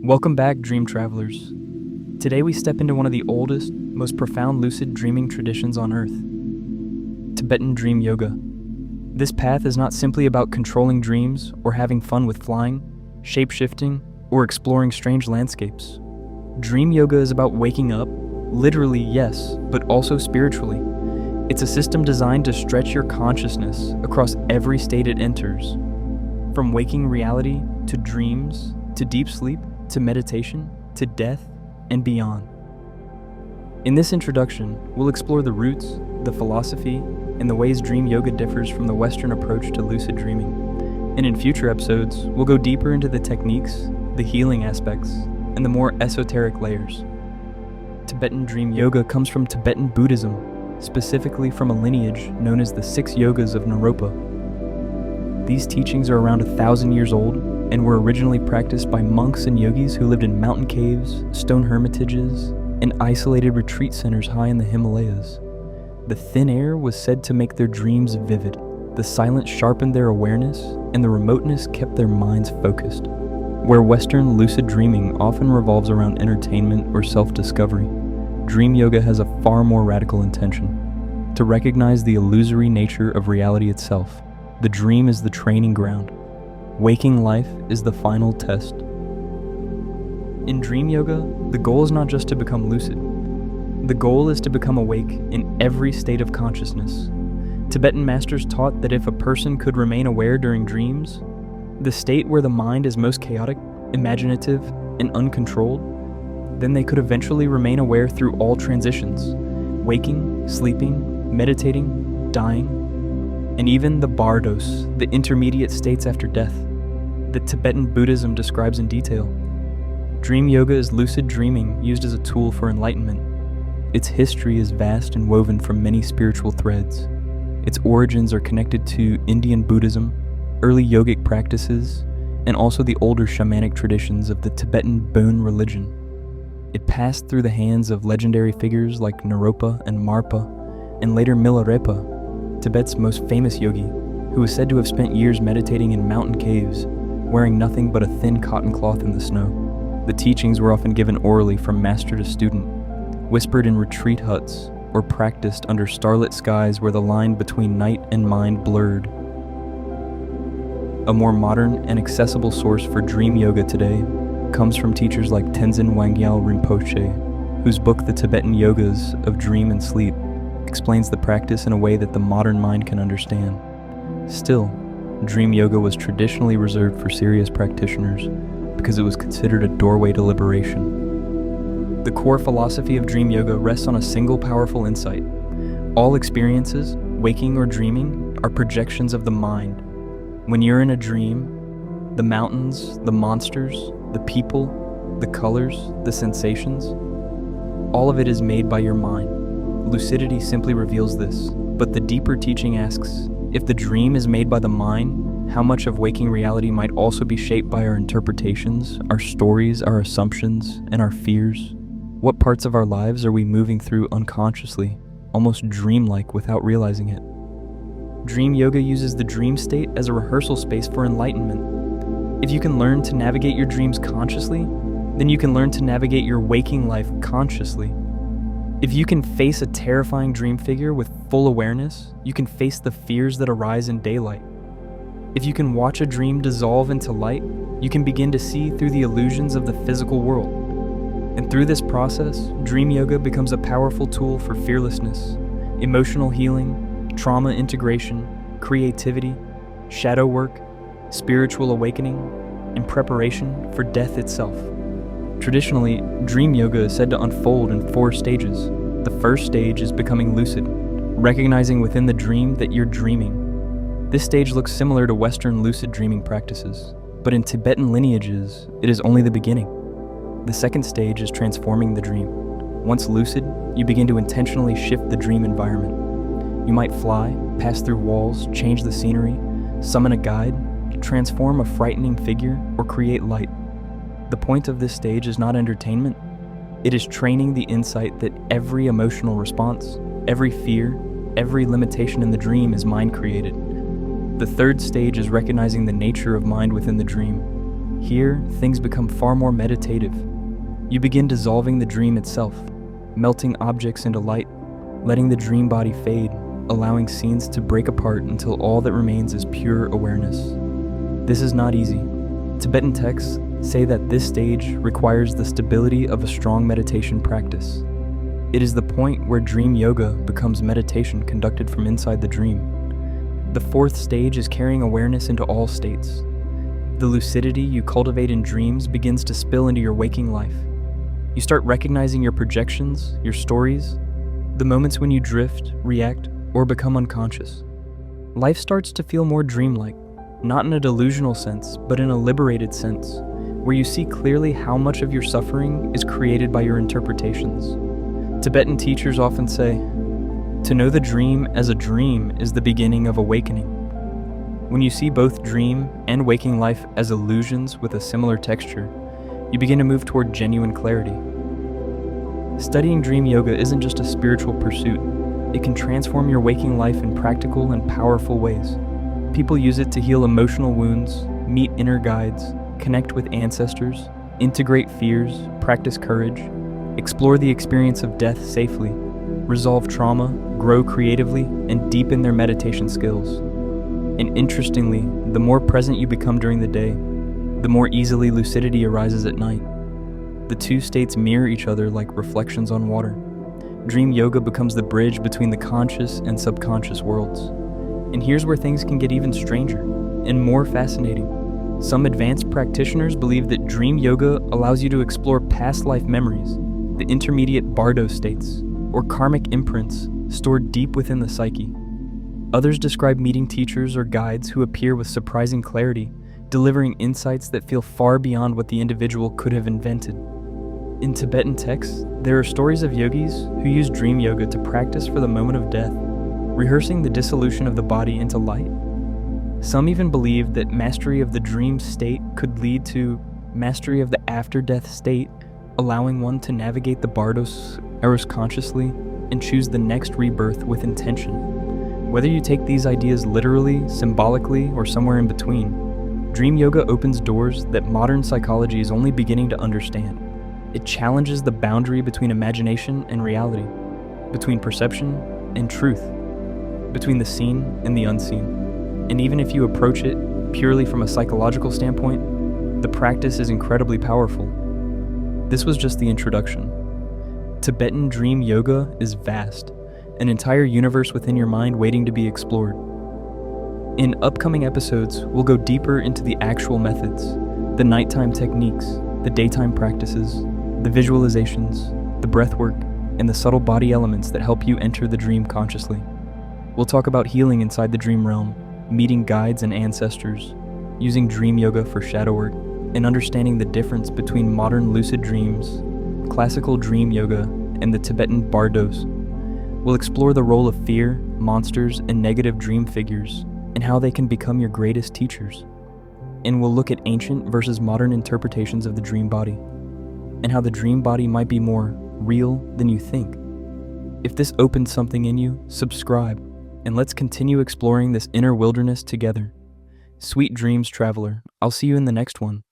Welcome back, dream travelers. Today we step into one of the oldest, most profound lucid dreaming traditions on Earth, Tibetan Dream Yoga. This path is not simply about controlling dreams or having fun with flying, shape-shifting, or exploring strange landscapes. Dream Yoga is about waking up, literally yes, but also spiritually. It's a system designed to stretch your consciousness across every state it enters, from waking reality to dreams, to deep sleep, to meditation, to death, and beyond. In this introduction, we'll explore the roots, the philosophy, and the ways Dream Yoga differs from the Western approach to lucid dreaming. And in future episodes, we'll go deeper into the techniques, the healing aspects, and the more esoteric layers. Tibetan Dream Yoga comes from Tibetan Buddhism, specifically from a lineage known as the 6 Yogas of Naropa. These teachings are around 1,000 years old and were originally practiced by monks and yogis who lived in mountain caves, stone hermitages, and isolated retreat centers high in the Himalayas. The thin air was said to make their dreams vivid, the silence sharpened their awareness, and the remoteness kept their minds focused. Where Western lucid dreaming often revolves around entertainment or self-discovery, Dream Yoga has a far more radical intention: to recognize the illusory nature of reality itself. The dream is the training ground. Waking life is the final test. In Dream Yoga, the goal is not just to become lucid. The goal is to become awake in every state of consciousness. Tibetan masters taught that if a person could remain aware during dreams, the state where the mind is most chaotic, imaginative, and uncontrolled, then they could eventually remain aware through all transitions: waking, sleeping, meditating, dying, and even the bardos, the intermediate states after death, that Tibetan Buddhism describes in detail. Dream Yoga is lucid dreaming used as a tool for enlightenment. Its history is vast and woven from many spiritual threads. Its origins are connected to Indian Buddhism, early yogic practices, and also the older shamanic traditions of the Tibetan Bon religion. It passed through the hands of legendary figures like Naropa and Marpa, and later Milarepa, Tibet's most famous yogi, who is said to have spent years meditating in mountain caves, wearing nothing but a thin cotton cloth in the snow. The teachings were often given orally from master to student, whispered in retreat huts, or practiced under starlit skies where the line between night and mind blurred. A more modern and accessible source for Dream Yoga today comes from teachers like Tenzin Wangyal Rinpoche, whose book The Tibetan Yogas of Dream and Sleep explains the practice in a way that the modern mind can understand. Still, Dream Yoga was traditionally reserved for serious practitioners because it was considered a doorway to liberation. The core philosophy of Dream Yoga rests on a single powerful insight: all experiences, waking or dreaming, are projections of the mind. When you're in a dream, the mountains, the monsters, the people, the colors, the sensations, all of it is made by your mind. Lucidity simply reveals this, but the deeper teaching asks, if the dream is made by the mind, how much of waking reality might also be shaped by our interpretations, our stories, our assumptions, and our fears? What parts of our lives are we moving through unconsciously, almost dreamlike without realizing it? Dream Yoga uses the dream state as a rehearsal space for enlightenment. If you can learn to navigate your dreams consciously, then you can learn to navigate your waking life consciously. If you can face a terrifying dream figure with full awareness, you can face the fears that arise in daylight. If you can watch a dream dissolve into light, you can begin to see through the illusions of the physical world. And through this process, Dream Yoga becomes a powerful tool for fearlessness, emotional healing, trauma integration, creativity, shadow work, spiritual awakening, and preparation for death itself. Traditionally, Dream Yoga is said to unfold in 4 stages. The first stage is becoming lucid, recognizing within the dream that you're dreaming. This stage looks similar to Western lucid dreaming practices, but in Tibetan lineages, it is only the beginning. The second stage is transforming the dream. Once lucid, you begin to intentionally shift the dream environment. You might fly, pass through walls, change the scenery, summon a guide, transform a frightening figure, or create light. The point of this stage is not entertainment. It is training the insight that every emotional response, every fear, every limitation in the dream is mind-created. The third stage is recognizing the nature of mind within the dream. Here, things become far more meditative. You begin dissolving the dream itself, melting objects into light, letting the dream body fade, allowing scenes to break apart until all that remains is pure awareness. This is not easy. Tibetan texts say that this stage requires the stability of a strong meditation practice. It is the point where dream yoga becomes meditation conducted from inside the dream. The fourth stage is carrying awareness into all states. The lucidity you cultivate in dreams begins to spill into your waking life. You start recognizing your projections, your stories, the moments when you drift, react, or become unconscious. Life starts to feel more dreamlike, not in a delusional sense, but in a liberated sense, where you see clearly how much of your suffering is created by your interpretations. Tibetan teachers often say, "To know the dream as a dream is the beginning of awakening." When you see both dream and waking life as illusions with a similar texture, you begin to move toward genuine clarity. Studying dream yoga isn't just a spiritual pursuit. It can transform your waking life in practical and powerful ways. People use it to heal emotional wounds, meet inner guides, connect with ancestors, integrate fears, practice courage, explore the experience of death safely, resolve trauma, grow creatively, and deepen their meditation skills. And interestingly, the more present you become during the day, the more easily lucidity arises at night. The two states mirror each other like reflections on water. Dream yoga becomes the bridge between the conscious and subconscious worlds. And here's where things can get even stranger and more fascinating. Some advanced practitioners believe that dream yoga allows you to explore past life memories, the intermediate bardo states, or karmic imprints stored deep within the psyche. Others describe meeting teachers or guides who appear with surprising clarity, delivering insights that feel far beyond what the individual could have invented. In Tibetan texts, there are stories of yogis who use dream yoga to practice for the moment of death, rehearsing the dissolution of the body into light. Some even believe that mastery of the dream state could lead to mastery of the after-death state, allowing one to navigate the bardos eros consciously and choose the next rebirth with intention. Whether you take these ideas literally, symbolically, or somewhere in between, dream yoga opens doors that modern psychology is only beginning to understand. It challenges the boundary between imagination and reality, between perception and truth, between the seen and the unseen. And even if you approach it purely from a psychological standpoint, the practice is incredibly powerful. This was just the introduction. Tibetan Dream Yoga is vast, an entire universe within your mind waiting to be explored. In upcoming episodes, we'll go deeper into the actual methods, the nighttime techniques, the daytime practices, the visualizations, the breathwork, and the subtle body elements that help you enter the dream consciously. We'll talk about healing inside the dream realm, meeting guides and ancestors, using dream yoga for shadow work, and understanding the difference between modern lucid dreams, classical dream yoga, and the Tibetan bardos. We'll explore the role of fear, monsters, and negative dream figures, and how they can become your greatest teachers. And we'll look at ancient versus modern interpretations of the dream body, and how the dream body might be more real than you think. If this opened something in you, subscribe, and let's continue exploring this inner wilderness together. Sweet dreams, traveler. I'll see you in the next one.